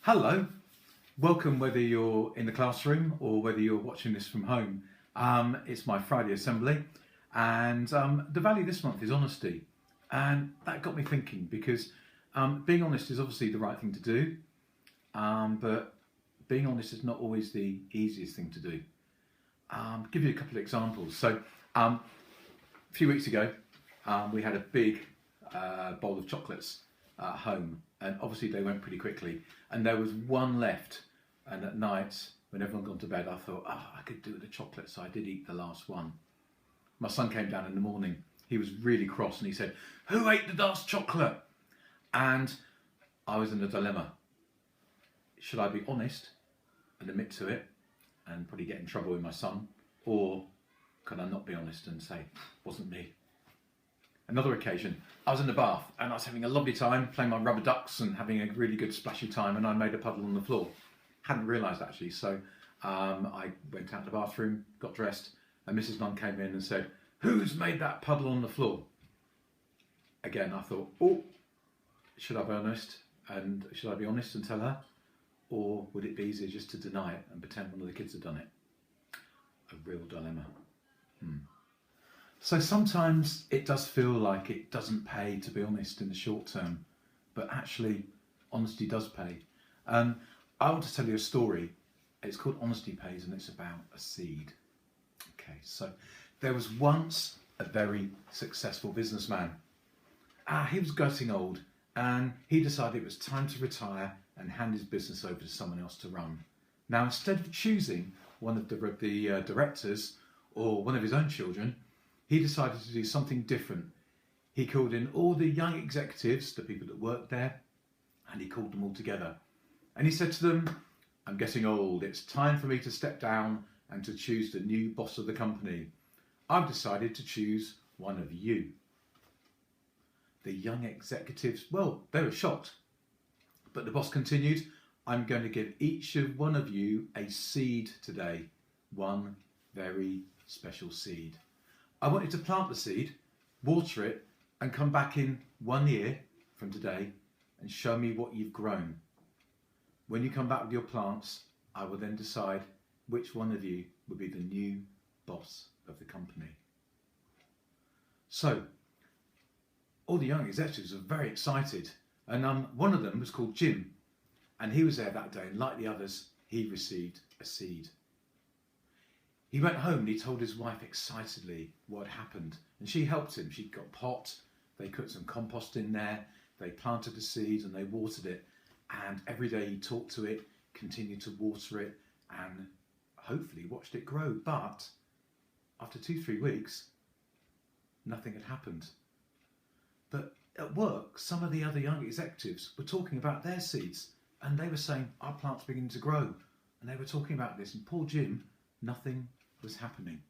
Hello, welcome whether you're in the classroom or whether you're watching this from home. It's my Friday assembly, and the value this month is honesty. And that got me thinking because being honest is obviously the right thing to do, but being honest is not always the easiest thing to do. Give you a couple of examples. So a few weeks ago, we had a big bowl of chocolates at home, and obviously they went pretty quickly, and there was one left. And at night, when everyone gone to bed, I thought, I could do with a chocolate, so I did eat the last one. My son came down in the morning. He was really cross, and he said, "Who ate the last chocolate?" And I was in a dilemma. Should I be honest and admit to it and probably get in trouble with my son, or can I not be honest and say, "Wasn't me"? Another occasion, I was in the bath and I was having a lovely time playing my rubber ducks and having a really good splashy time, and I made a puddle on the floor. Hadn't realised actually, so I went out to the bathroom, got dressed, and Mrs. Nunn came in and said, "Who's made that puddle on the floor?" Again, I thought, should I be honest and tell her, or would it be easier just to deny it and pretend one of the kids had done it? A real dilemma. So sometimes it does feel like it doesn't pay to be honest in the short term, but actually honesty does pay. I want to tell you a story. It's called Honesty Pays, and it's about a seed. Okay, so there was once a very successful businessman. He was getting old, and he decided it was time to retire and hand his business over to someone else to run. Now, instead of choosing one of the directors or one of his own children, he decided to do something different. He called in all the young executives, the people that worked there, and he called them all together. And he said to them, "I'm getting old. It's time for me to step down and to choose the new boss of the company. I've decided to choose one of you." The young executives, well, they were shocked. But the boss continued, "I'm going to give each of one of you a seed today, one very special seed. I want you to plant the seed, water it, and come back in 1 year from today and show me what you've grown. When you come back with your plants, I will then decide which one of you will be the new boss of the company." So, all the young executives were very excited, and one of them was called Jim, and he was there that day, and like the others, he received a seed. He went home and he told his wife excitedly what had happened, and she helped him. She got a pot, they put some compost in there, they planted the seed and they watered it, and every day he talked to it, continued to water it, and hopefully watched it grow. But after 2-3 weeks, nothing had happened. But at work, some of the other young executives were talking about their seeds, and they were saying, "Our plant's beginning to grow." And they were talking about this, and poor Jim, nothing was happening.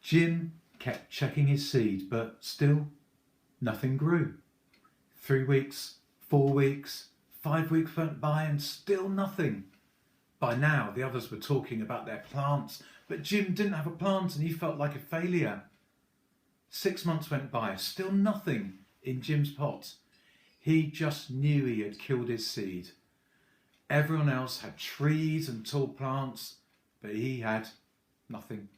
Jim kept checking his seed, but still nothing grew. 3 weeks, 4 weeks, 5 weeks went by, and still nothing. By now, the others were talking about their plants, but Jim didn't have a plant and he felt like a failure. 6 months went by, still nothing in Jim's pot. He just knew he had killed his seed. Everyone else had trees and tall plants, but he had nothing.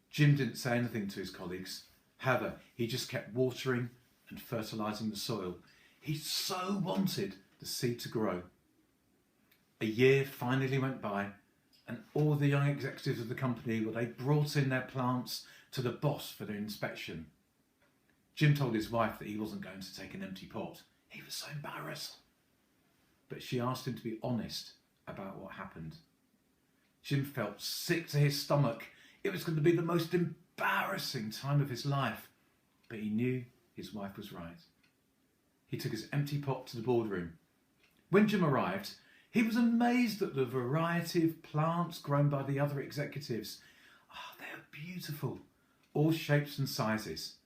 Jim didn't say anything to his colleagues. However, he just kept watering and fertilising the soil. He so wanted the seed to grow. A year finally went by, and all the young executives of the company, they brought in their plants to the boss for their inspection. Jim told his wife that he wasn't going to take an empty pot. He was so embarrassed. But she asked him to be honest about what happened. Jim felt sick to his stomach. It was going to be the most embarrassing time of his life. But he knew his wife was right. He took his empty pot to the boardroom. When Jim arrived, he was amazed at the variety of plants grown by the other executives. They are beautiful, all shapes and sizes.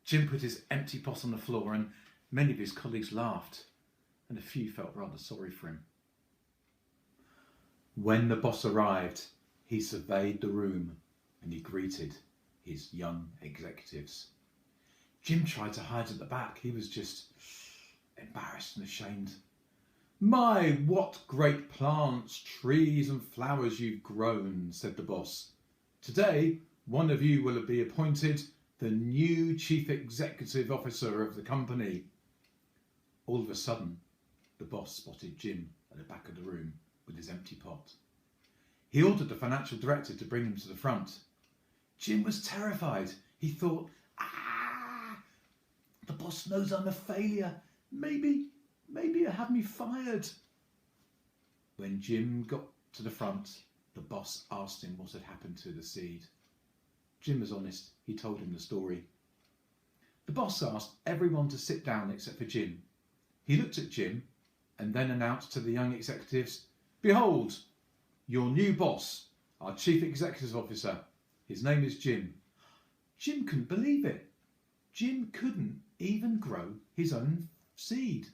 Jim put his empty pot on the floor, and many of his colleagues laughed, and a few felt rather sorry for him. When the boss arrived, he surveyed the room and he greeted his young executives. Jim tried to hide at the back. He was just embarrassed and ashamed. "My, what great plants, trees and flowers you've grown," said the boss. "Today, one of you will be appointed the new chief executive officer of the company." All of a sudden, the boss spotted Jim at the back of the room with his empty pot. He ordered the financial director to bring him to the front. Jim was terrified. He thought, the boss knows I'm a failure. Maybe he'll have me fired. When Jim got to the front, the boss asked him what had happened to the seed. Jim was honest. He told him the story. The boss asked everyone to sit down except for Jim. He looked at Jim and then announced to the young executives, "Behold, your new boss, our chief executive officer. His name is Jim." Jim couldn't believe it. Jim couldn't even grow his own seed.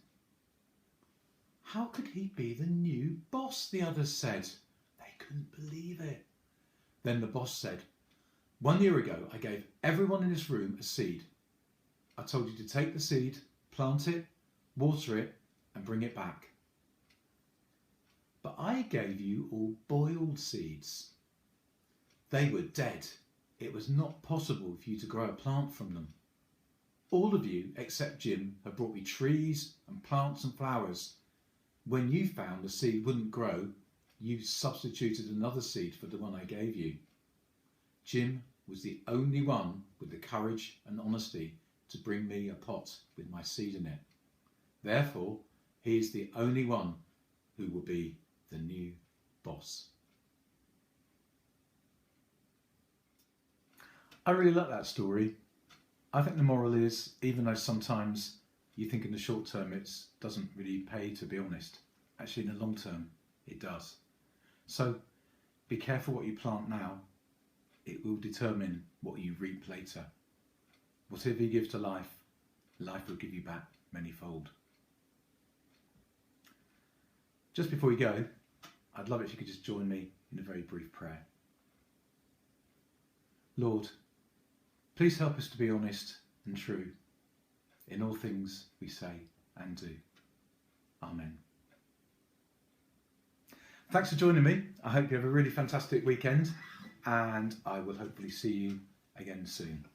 How could he be the new boss, the others said. They couldn't believe it. Then the boss said, "1 year ago, I gave everyone in this room a seed. I told you to take the seed, plant it, water it, and bring it back. But I gave you all boiled seeds. They were dead. It was not possible for you to grow a plant from them. All of you, except Jim, have brought me trees and plants and flowers. When you found the seed wouldn't grow, you substituted another seed for the one I gave you." Jim was the only one with the courage and honesty to bring me a pot with my seed in it. Therefore, he is the only one who will be the new boss. I really like that story. I think the moral is, even though sometimes you think in the short term it doesn't really pay to be honest, actually in the long term it does. So be careful what you plant now. It will determine what you reap later. Whatever you give to life, life will give you back manyfold. Just before we go, I'd love it if you could just join me in a very brief prayer. Lord, please help us to be honest and true in all things we say and do. Amen. Thanks for joining me. I hope you have a really fantastic weekend, and I will hopefully see you again soon.